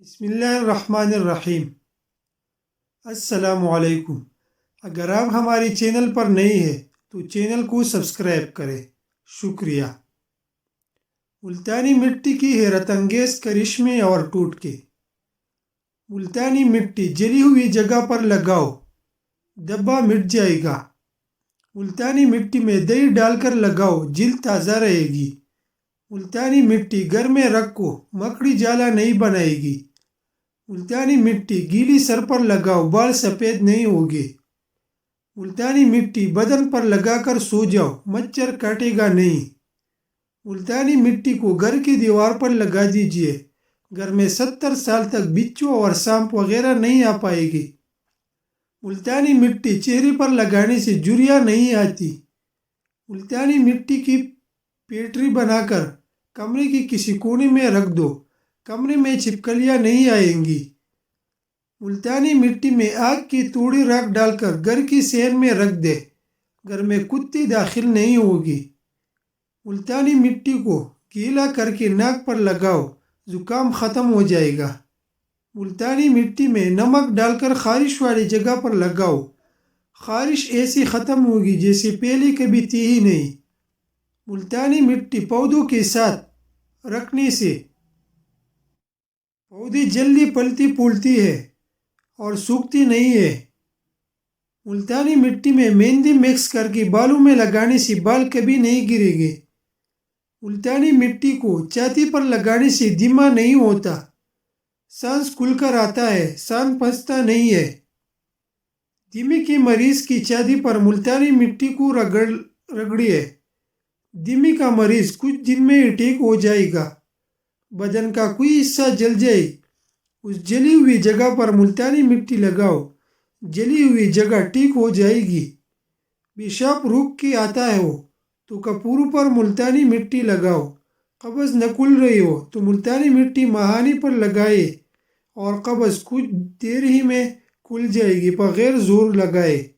بسم اللہ الرحمن الرحیم۔ السلام علیکم۔ اگر آپ ہماری چینل پر نئے ہیں تو چینل کو سبسکرائب کریں، شکریہ۔ ملتانی مٹی کی حیرت انگیز کرشمے اور ٹوٹکے۔ ملتانی مٹی جلی ہوئی جگہ پر لگاؤ، دبا مٹ جائے گا۔ ملتانی مٹی میں دہی ڈال کر لگاؤ، جلد تازہ رہے گی۔ ملتانی مٹی گھر میں رکھو، مکڑی جالا نہیں بنائے گی۔ ملتانی مٹی گیلی سر پر لگاؤ، بال سفید نہیں ہوگے۔ ملتانی مٹی بدن پر لگا کر سو جاؤ، مچھر کاٹے گا نہیں۔ ملتانی مٹی کو گھر کی دیوار پر لگا دیجیے، گھر میں 70 سال تک بچھو اور سانپ وغیرہ نہیں آ پائے گی۔ ملتانی مٹی چہرے پر لگانے سے جھریاں نہیں آتی۔ ملتانی مٹی کی پیٹری بنا کر کمرے کی کسی کونے میں رکھ دو، کمرے میں چھپکلیاں نہیں آئیں گی۔ ملتانی مٹی میں آگ کی تھوڑی راکھ ڈال کر گھر کی صحن میں رکھ دے، گھر میں کتے داخل نہیں ہوگی۔ ملتانی مٹی کو گیلا کر کے ناک پر لگاؤ، زکام ختم ہو جائے گا۔ ملتانی مٹی میں نمک ڈال کر خارش والی جگہ پر لگاؤ، خارش ایسی ختم ہوگی جیسے پہلے کبھی تھی ہی نہیں۔ ملتانی مٹی پودوں کے ساتھ رکھنے سے پودے جلدی پھلتی پھولتی ہے اور سوکھتی نہیں ہے۔ ملتانی مٹی میں مہندی مکس کر کے بالوں میں لگانے سے بال کبھی نہیں گریں گے۔ ملتانی مٹی کو چھاتی پر لگانے سے دمہ نہیں ہوتا، سانس کھل کر آتا ہے، سانس پھنستا نہیں ہے۔ دمے کے مریض کی چھاتی پر ملتانی مٹی کو رگڑیے، دمے کا مریض کچھ دن میں ہی ٹھیک ہو جائے گا۔ بدن کا کوئی حصہ جل جائے، اس جلی ہوئی جگہ پر ملتانی مٹی لگاؤ، جلی ہوئی جگہ ٹھیک ہو جائے گی۔ پیشاب روک کے آتا ہو تو کپوروں پر ملتانی مٹی لگاؤ، قبض نہ کھل رہی ہو تو ملتانی مٹی مہانے پر لگائے اور قبض کچھ دیر ہی میں کھل جائے گی بغیر زور لگائے۔